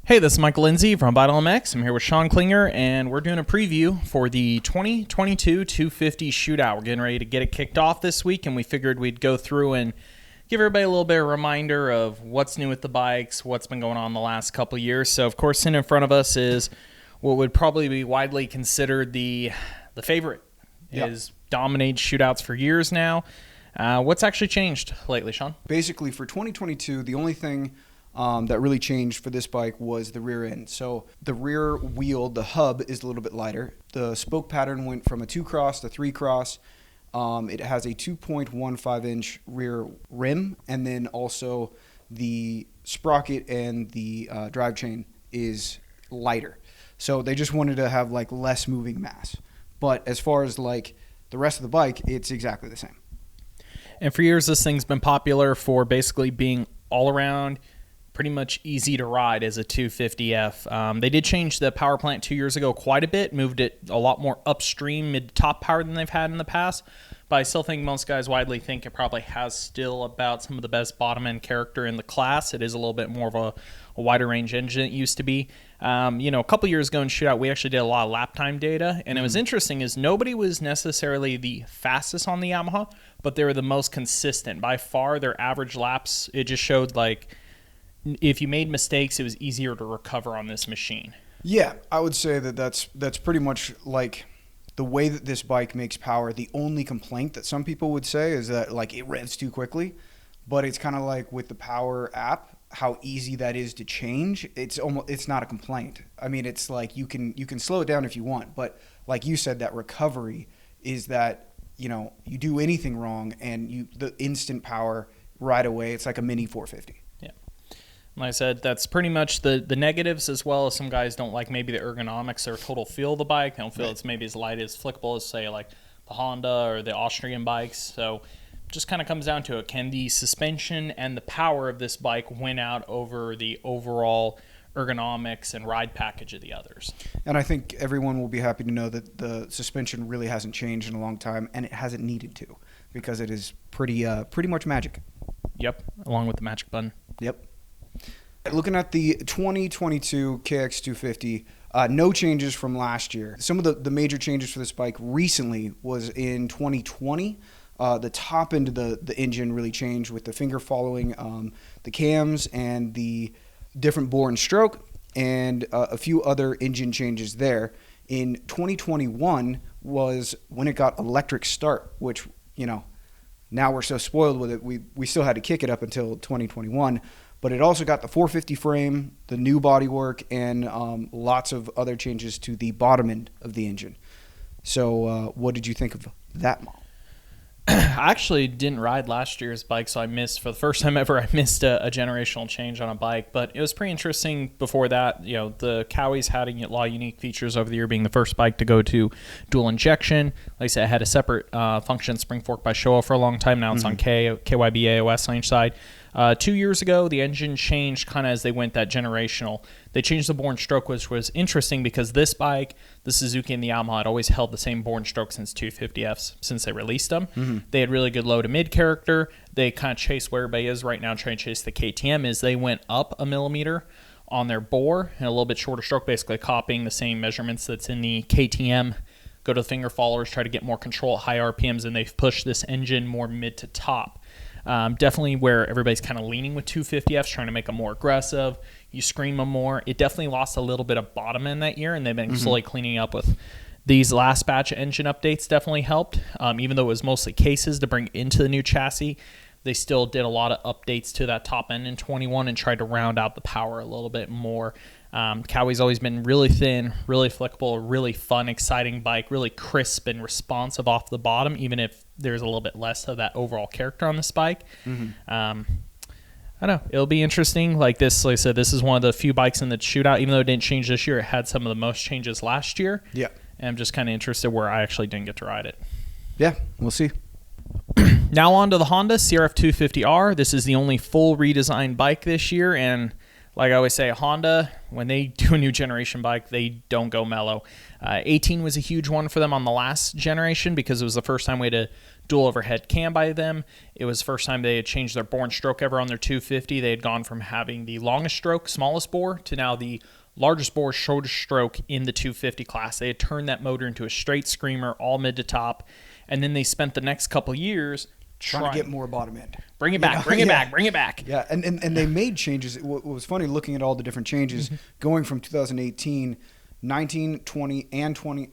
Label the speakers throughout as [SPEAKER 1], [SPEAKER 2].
[SPEAKER 1] Hey, this is Michael Lindsay from Vital MX. I'm here with Sean Klinger, and we're doing a preview for the 2022 250 Shootout. We're getting ready to get it kicked off this week, and we figured we'd go through and give everybody a little bit of a reminder of what's new with the bikes, what's been going on the last couple of years. So, of course, sitting in front of us is what would probably be widely considered the favorite.
[SPEAKER 2] Yep.
[SPEAKER 1] Is dominated Shootouts for years now. What's actually changed lately, Sean?
[SPEAKER 2] Basically, for 2022, the only thing that really changed for this bike was the rear end. So the rear wheel, the hub, is a little bit lighter. The spoke pattern went from a 2-cross to 3-cross. It has a 2.15-inch rear rim, and then also the sprocket and the drive chain is lighter. So they just wanted to have like less moving mass. But as far as like the rest of the bike, it's exactly the same.
[SPEAKER 1] And for years, this thing's been popular for basically being all around pretty much easy to ride as a 250F. They did change the power plant 2 years ago quite a bit, moved it a lot more upstream, mid-top power than they've had in the past. But I still think most guys widely think it probably has still about some of the best bottom-end character in the class. It is a little bit more of a wider range engine than it used to be. A couple years ago in Shootout, we actually did a lot of lap time data, and it was interesting is nobody was necessarily the fastest on the Yamaha, but they were the most consistent. By far, their average laps, it just showed like if you made mistakes, it was easier to recover on this machine.
[SPEAKER 2] Yeah, I would say that that's pretty much like the way that this bike makes power. The only complaint that some people would say is that like it revs too quickly, but it's kind of like with the Power app, how easy that is to change. It's not a complaint. I mean, it's like you can slow it down if you want, but like you said, that recovery is that, you do anything wrong and the instant power right away. It's like a mini 450.
[SPEAKER 1] Like I said, that's pretty much the negatives, as well as some guys don't like maybe the ergonomics or total feel of the bike. They don't feel it's maybe as light as flickable as, say, like the Honda or the Austrian bikes. So it just kind of comes down to it. Can the suspension and the power of this bike win out over the overall ergonomics and ride package of the others?
[SPEAKER 2] And I think everyone will be happy to know that the suspension really hasn't changed in a long time, and it hasn't needed to, because it is pretty much magic.
[SPEAKER 1] Yep, along with the magic button.
[SPEAKER 2] Yep. Looking at the 2022 KX250, no changes from last year. Some of the major changes for this bike recently was in 2020. The top end of the engine really changed with the finger following the cams and the different bore and stroke, and a few other engine changes there. In 2021 was when it got electric start, which, now we're so spoiled with it, we still had to kick it up until 2021. But it also got the 450 frame, the new bodywork, and lots of other changes to the bottom end of the engine. So what did you think of that model?
[SPEAKER 1] I actually didn't ride last year's bike, so for the first time ever, I missed a generational change on a bike. But it was pretty interesting before that. The Cowies had a lot of unique features over the year, being the first bike to go to dual injection. Like I said, it had a separate function spring fork by Showa for a long time. Now it's on KYB AOS on each side. 2 years ago, the engine changed kind of as they went that generational. They changed the bore and stroke, which was interesting because this bike, the Suzuki and the Yamaha, had always held the same bore and stroke since 250Fs, since they released them. Mm-hmm. They had really good low to mid character. They kind of chased where everybody is right now, trying to chase the KTM, is they went up a millimeter on their bore and a little bit shorter stroke, basically copying the same measurements that's in the KTM. Go to the finger followers, try to get more control at high RPMs, and they've pushed this engine more mid to top. Definitely where everybody's kind of leaning with 250Fs, trying to make them more aggressive. You scream them more. It definitely lost a little bit of bottom end that year, and they've been slowly cleaning up with these last batch of engine updates. Definitely helped. Even though it was mostly cases to bring into the new chassis, they still did a lot of updates to that top end in 21 and tried to round out the power a little bit more. Cowie's always been really thin, really flickable, really fun, exciting bike, really crisp and responsive off the bottom, even if there's a little bit less of that overall character on this bike. I don't know. It'll be interesting. Like I said, this is one of the few bikes in the Shootout. Even though it didn't change this year, it had some of the most changes last year.
[SPEAKER 2] Yeah.
[SPEAKER 1] And I'm just kind of interested where I actually didn't get to ride it.
[SPEAKER 2] Yeah, we'll see.
[SPEAKER 1] Now on to the Honda CRF 250R. This is the only full redesigned bike this year, and like I always say, Honda, when they do a new generation bike, they don't go mellow. 18 was a huge one for them on the last generation because it was the first time we had to dual overhead cam by them. It was the first time they had changed their bore and stroke ever on their 250. They had gone from having the longest stroke, smallest bore, to now the largest bore, shortest stroke in the 250 class. They had turned that motor into a straight screamer, all mid to top, and then they spent the next couple years
[SPEAKER 2] trying to get more bottom end.
[SPEAKER 1] Bring it back, bring it back, bring it back.
[SPEAKER 2] Yeah, and they made changes. What was funny looking at all the different changes going from 2018, 19, 20, and 20,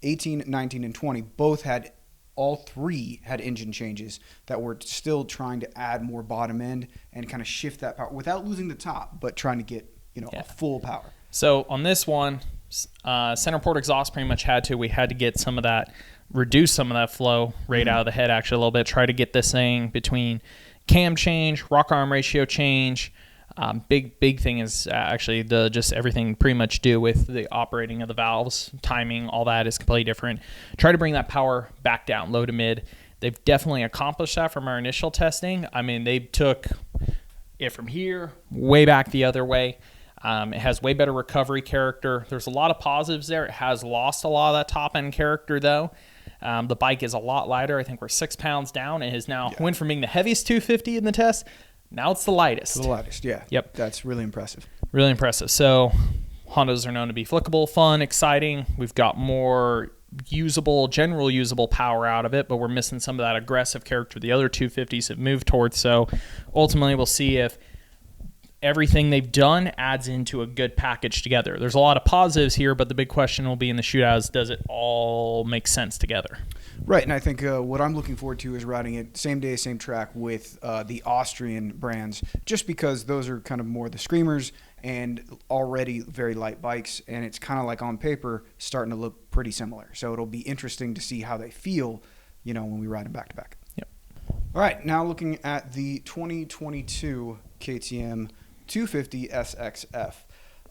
[SPEAKER 2] 18, 19, and 20 both had, all three had engine changes that were still trying to add more bottom end and kind of shift that power without losing the top, but trying to get, a full power.
[SPEAKER 1] So on this one, center port exhaust pretty much we had to get some of that, reduce some of that flow rate out of the head actually a little bit, try to get this thing between cam change, rocker arm ratio change. Big thing is actually just everything pretty much do with the operating of the valves, timing, all that is completely different. Try to bring that power back down, low to mid. They've definitely accomplished that from our initial testing. I mean, they took it from here way back the other way. It has way better recovery character. There's a lot of positives there. It has lost a lot of that top end character though. The bike is a lot lighter. I think we're 6 pounds down. It has now went from being the heaviest 250 in the test. Now it's the lightest.
[SPEAKER 2] The lightest, yeah.
[SPEAKER 1] Yep.
[SPEAKER 2] That's really impressive.
[SPEAKER 1] Really impressive. So Hondas are known to be flickable, fun, exciting. We've got more general usable power out of it, but we're missing some of that aggressive character the other 250s have moved towards. So ultimately we'll see if everything they've done adds into a good package together. There's a lot of positives here, but the big question will be in the shootout is, does it all make sense together?
[SPEAKER 2] Right, and I think what I'm looking forward to is riding it same day, same track with the Austrian brands, just because those are kind of more the screamers and already very light bikes, and it's kind of like on paper starting to look pretty similar. So it'll be interesting to see how they feel, when we ride them back to back.
[SPEAKER 1] Yep.
[SPEAKER 2] All right, now looking at the 2022 KTM 250 SXF.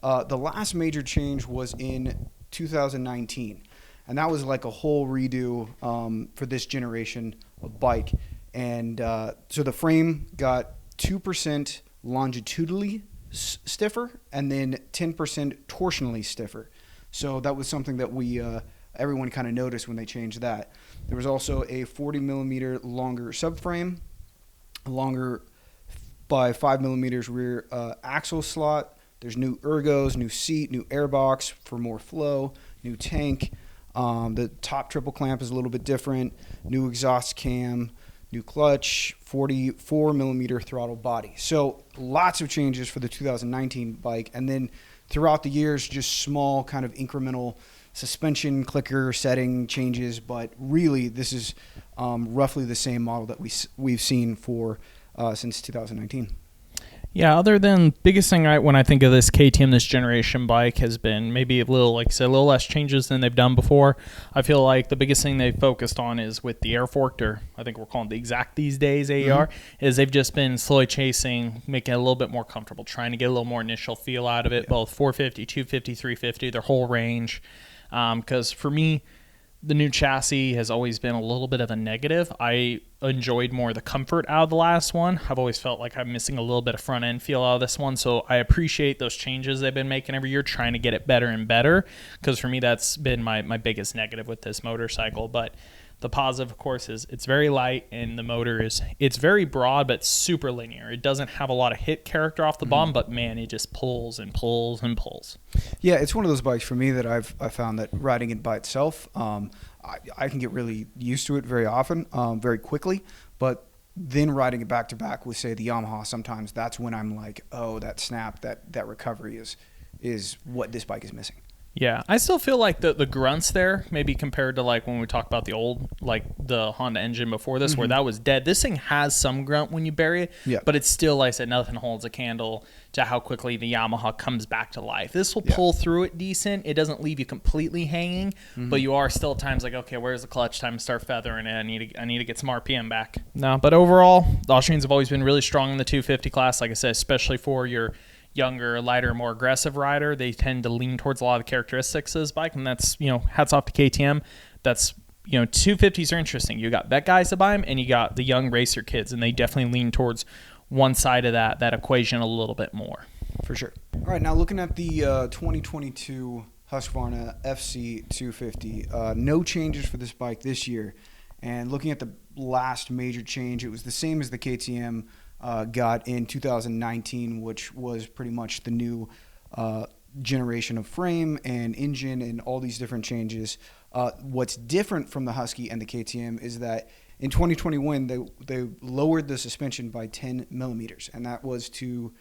[SPEAKER 2] The last major change was in 2019, and that was like a whole redo for this generation of bike. And so the frame got 2% longitudinally stiffer and then 10% torsionally stiffer. So that was something that we everyone kind of noticed when they changed that. There was also a 40 millimeter longer subframe, longer by 5 millimeters rear axle slot. There's new ergos, new seat, new airbox for more flow, new tank. The top triple clamp is a little bit different. New exhaust cam, new clutch, 44 millimeter throttle body. So lots of changes for the 2019 bike. And then throughout the years, just small kind of incremental suspension clicker setting changes. But really, this is roughly the same model that we've seen for since 2019.
[SPEAKER 1] Yeah, other than biggest thing when I think of this KTM, this generation bike, has been maybe a little less changes than they've done before. I feel like the biggest thing they've focused on is with the air forked, or I think we're calling it the exact these days, AER, is they've just been slowly chasing, making it a little bit more comfortable, trying to get a little more initial feel out of it, both 450, 250, 350, their whole range. Because for me, the new chassis has always been a little bit of a negative. I enjoyed more the comfort out of the last one. I've always felt like I'm missing a little bit of front end feel out of this one. So I appreciate those changes they've been making every year, trying to get it better and better. Because for me, that's been my biggest negative with this motorcycle. But the positive, of course, is it's very light, and the motor it's very broad but super linear. It doesn't have a lot of hit character off the bottom, but man, it just pulls and pulls and pulls.
[SPEAKER 2] Yeah, it's one of those bikes for me that I found that riding it by itself, I can get really used to it very often, very quickly. But then riding it back to back with, say, the Yamaha, sometimes that's when I'm like, oh, that snap, that recovery is what this bike is missing.
[SPEAKER 1] Yeah, I still feel like the grunts there, maybe compared to like when we talked about the old, like the Honda engine before this, where that was dead. This thing has some grunt when you bury it, but it's still, like I said, nothing holds a candle to how quickly the Yamaha comes back to life. This will pull through it decent. It doesn't leave you completely hanging, but you are still at times like, okay, where's the clutch? Time to start feathering it. I need to get some RPM back. No, but overall, the Austrians have always been really strong in the 250 class, like I said, especially for your younger, lighter, more aggressive rider. They tend to lean towards a lot of the characteristics of this bike, and that's, hats off to KTM. That's, 250s are interesting. You got vet guys to buy them, and you got the young racer kids, and they definitely lean towards one side of that equation a little bit more.
[SPEAKER 2] For sure. All right, now looking at the 2022 Husqvarna Fc 250, no changes for this bike this year. And looking at the last major change, it was the same as the KTM got in 2019, which was pretty much the new generation of frame and engine and all these different changes. What's different from the Husky and the KTM is that in 2021, they lowered the suspension by 10 millimeters, and that was to,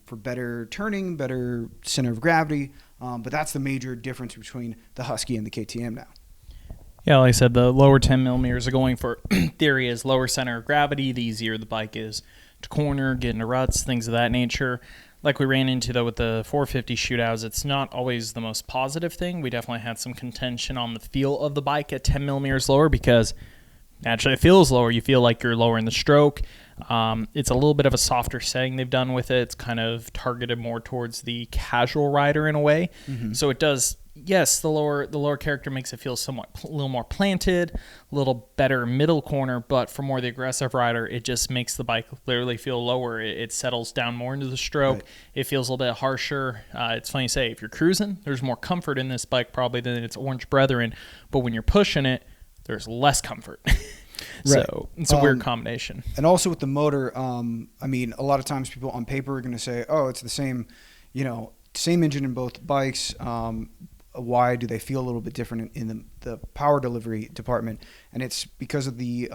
[SPEAKER 2] for better turning, better center of gravity. But that's the major difference between the Husky and the KTM now.
[SPEAKER 1] Yeah, like I said, the lower 10 millimeters are going for, theory is lower center of gravity. The easier the bike is to corner, get into ruts, things of that nature. Like we ran into, though, with the 450 shootouts, it's not always the most positive thing. We definitely had some contention on the feel of the bike at 10 millimeters lower because naturally it feels lower. You feel like you're lowering the stroke. It's a little bit of a softer setting they've done with it. It's kind of targeted more towards the casual rider in a way. Mm-hmm. So it does, yes, the lower character makes it feel somewhat a little more planted, a little better middle corner, but for more the aggressive rider, it just makes the bike literally feel lower. It settles down more into the stroke. Right. It feels a little bit harsher. It's funny to say, if you're cruising, there's more comfort in this bike probably than its orange brethren, but when you're pushing it, there's less comfort.
[SPEAKER 2] Right.
[SPEAKER 1] So it's a weird combination.
[SPEAKER 2] And also with the motor, a lot of times people on paper are going to say, oh, it's the same, same engine in both bikes. Why do they feel a little bit different in the power delivery department? And it's because of the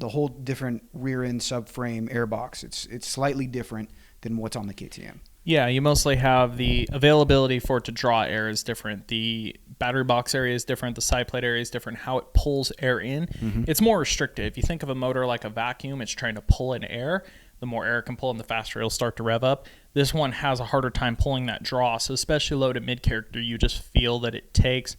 [SPEAKER 2] whole different rear end subframe airbox. It's slightly different than what's on the KTM.
[SPEAKER 1] Yeah, you mostly have the availability for it to draw air is different. The battery box area is different. The side plate area is different. How it pulls air in, mm-hmm. It's more restrictive. You think of a motor like a vacuum, it's trying to pull in air. The more air it can pull in, the faster it'll start to rev up. This one has a harder time pulling that draw. So especially loaded mid-character, you just feel that it takes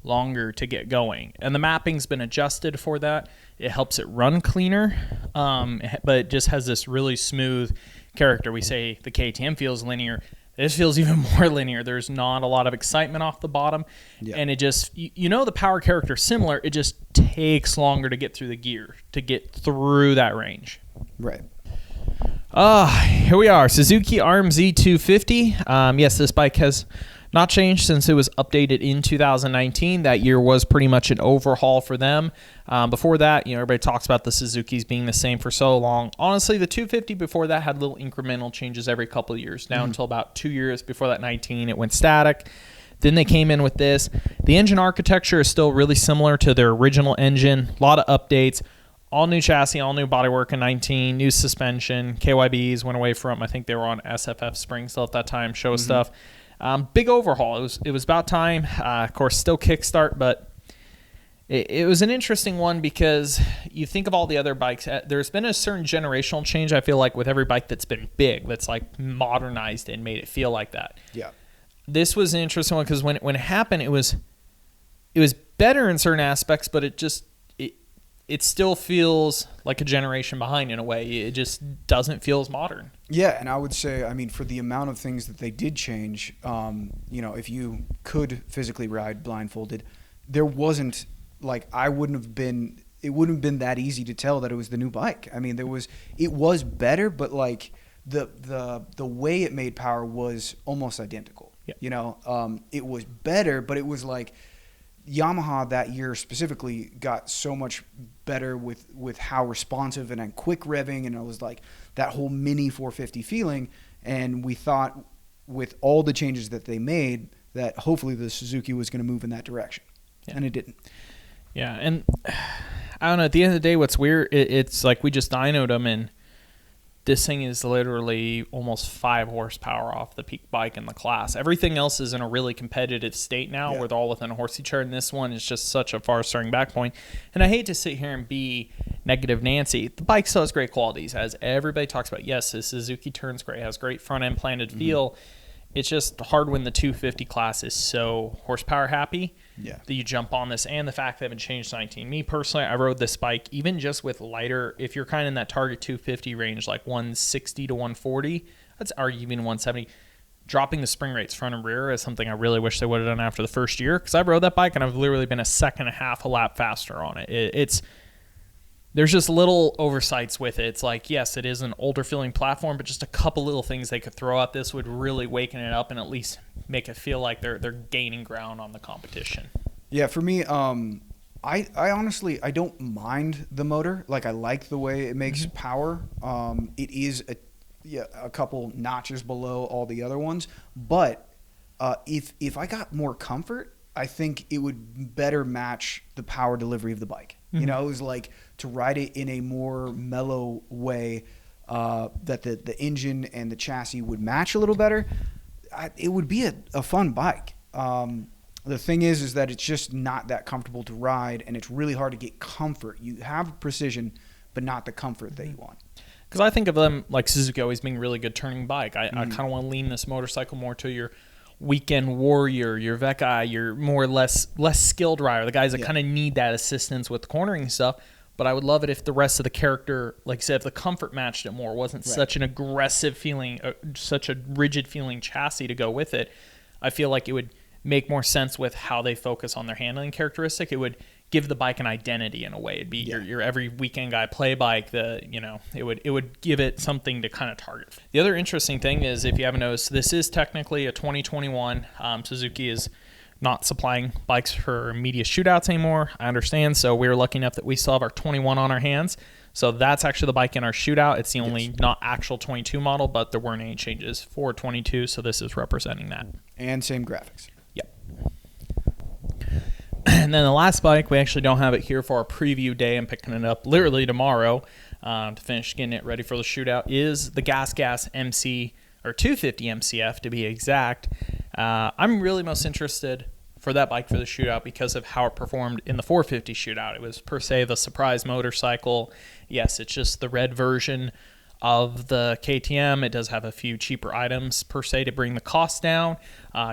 [SPEAKER 1] longer to get going. And the mapping's been adjusted for that. It helps it run cleaner, but it just has this really smooth character. We say the KTM feels linear. This feels even more linear. There's not a lot of excitement off the bottom. Yeah. And it just, the power character is similar. It just takes longer to get through the gear, to get through that range.
[SPEAKER 2] Right.
[SPEAKER 1] Here we are, Suzuki Arm Z250. Yes, this bike has not changed since it was updated in 2019. That year was pretty much an overhaul for them. Before that, everybody talks about the Suzukis being the same for so long. Honestly, the 250 before that had little incremental changes every couple of years, down until about 2 years before that 19. It went static. Then they came in with this. The engine architecture is still really similar to their original engine. A lot of updates. All new chassis, all new bodywork in 19, new suspension. KYBs went away from, I think they were on SFF springs still at that time, show stuff. Big overhaul. It was about time. Of course, still kickstart, but it was an interesting one because you think of all the other bikes. There's been a certain generational change, I feel like, with every bike that's been big, that's like modernized and made it feel like that.
[SPEAKER 2] Yeah.
[SPEAKER 1] This was an interesting one because when it happened, it was better in certain aspects, but it still feels like a generation behind in a way. It just doesn't feel as modern.
[SPEAKER 2] Yeah, and I would say, for the amount of things that they did change, if you could physically ride blindfolded, there wasn't, it wouldn't have been that easy to tell that it was the new bike. It was better, but the way it made power was almost identical. Yeah. It was better, but it was Yamaha that year specifically got so much better with how responsive and quick revving, and it was that whole mini 450 feeling. And we thought with all the changes that they made that hopefully the Suzuki was going to move in that direction. Yeah. And it didn't.
[SPEAKER 1] Yeah, and I don't know, at the end of the day, what's weird, it's like we just dynoed them, and this thing is literally almost 5 horsepower off the peak bike in the class. Everything else is in a really competitive state now. Yeah. Where they're all within a horsey chart, and this one is just such a far starting back point. And I hate to sit here and be negative Nancy. The bike still has great qualities, as everybody talks about. Yes, the Suzuki turns great, has great front end planted feel. It's just hard when the 250 class is so horsepower happy that you jump on this, and the fact they haven't changed 19. Me personally, I rode this bike even just with lighter, if you're kind of in that target 250 range, like 160 to 140, let's argue even 170. Dropping the spring rates front and rear is something I really wish they would have done after the first year, because I rode that bike and I've literally been a second and a half a lap faster on it. There's just little oversights with it. It's yes, it is an older feeling platform, but just a couple little things they could throw at this would really waken it up and at least make it feel like they're gaining ground on the competition.
[SPEAKER 2] Yeah, for me, I honestly, I don't mind the motor. Like, I like the way it makes power. It is a couple notches below all the other ones. But if I got more comfort, I think it would better match the power delivery of the bike. You know, it was like to ride it in a more mellow way that the engine and the chassis would match a little better. It would be a fun bike. The thing is that it's just not that comfortable to ride, and it's really hard to get comfort. You have precision, but not the comfort that you want.
[SPEAKER 1] Because I think of them like Suzuki always being a really good turning bike. I kind of want to lean this motorcycle more to your weekend warrior, your Vecchi, your more less skilled rider, the guys that kind of need that assistance with the cornering stuff. But I would love it if the rest of the character, like I said, if the comfort matched it more, wasn't such an aggressive feeling, such a rigid feeling chassis to go with it. I feel like it would make more sense with how they focus on their handling characteristic. It would give the bike an identity in a way. It'd be your every weekend guy play bike. It would give it something to kind of target. The other interesting thing is, if you haven't noticed, this is technically a 2021. Suzuki is not supplying bikes for media shootouts anymore. I understand. So we're lucky enough that we still have our 21 on our hands. So that's actually the bike in our shootout. It's the only not actual 22 model, but there weren't any changes for 22. So this is representing that.
[SPEAKER 2] And same graphics.
[SPEAKER 1] And then the last bike, we actually don't have it here for our preview day. I'm picking it up literally tomorrow to finish getting it ready for the shootout, is the Gas MC, or 250 MCF to be exact. I'm really most interested for that bike for the shootout because of how it performed in the 450 shootout. It was per se the surprise motorcycle. Yes, it's just the red version of the KTM. It does have a few cheaper items per se to bring the cost down.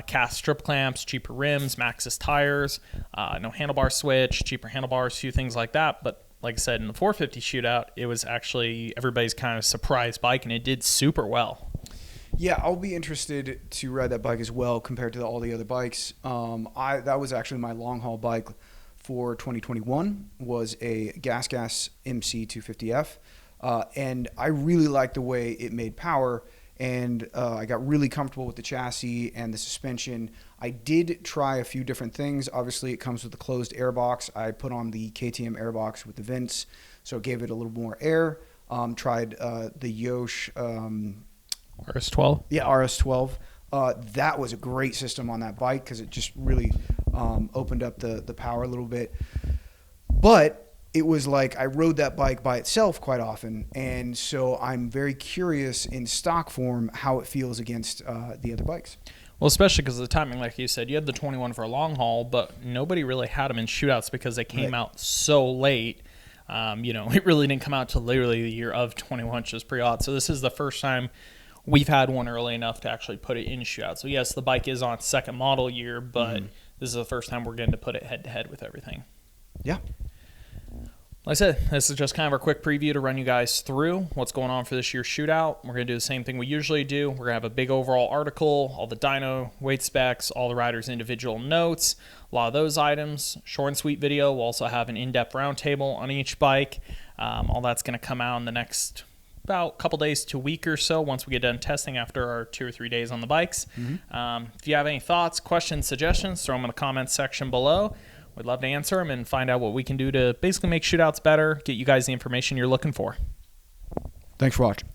[SPEAKER 1] Cast strip clamps, cheaper rims, Maxxis tires, no handlebar switch, cheaper handlebars, a few things like that. But like I said, in the 450 shootout, it was actually everybody's kind of surprise bike, and it did super well.
[SPEAKER 2] Yeah, I'll be interested to ride that bike as well compared to all the other bikes. That was actually my long haul bike for 2021, was a Gas MC 250F. And I really liked the way it made power, and I got really comfortable with the chassis and the suspension. I did try a few different things. Obviously, it comes with a closed airbox. I put on the KTM airbox with the vents, so it gave it a little more air. Tried the Yosh
[SPEAKER 1] RS12?
[SPEAKER 2] Yeah, RS12. That was a great system on that bike because it just really opened up the power a little bit. But it was like I rode that bike by itself quite often, and so I'm very curious in stock form how it feels against the other bikes.
[SPEAKER 1] Well, especially because of the timing, like you said, you had the 21 for a long haul, but nobody really had them in shootouts because they came out so late. It really didn't come out till literally the year of 21, which is pretty odd. So this is the first time we've had one early enough to actually put it in shootout. So yes, the bike is on second model year, but this is the first time we're getting to put it head to head with everything.
[SPEAKER 2] Yeah.
[SPEAKER 1] Like I said, this is just kind of our quick preview to run you guys through what's going on for this year's shootout. We're going to do the same thing we usually do. We're going to have a big overall article, all the dyno, weight specs, all the riders' individual notes, a lot of those items, short and sweet video. We'll also have an in-depth roundtable on each bike. All that's going to come out in the next about a couple days to a week or so once we get done testing after our 2 or 3 days on the bikes. If you have any thoughts, questions, suggestions, throw them in the comments section below. We'd love to answer them and find out what we can do to basically make shootouts better, get you guys the information you're looking for.
[SPEAKER 2] Thanks for watching.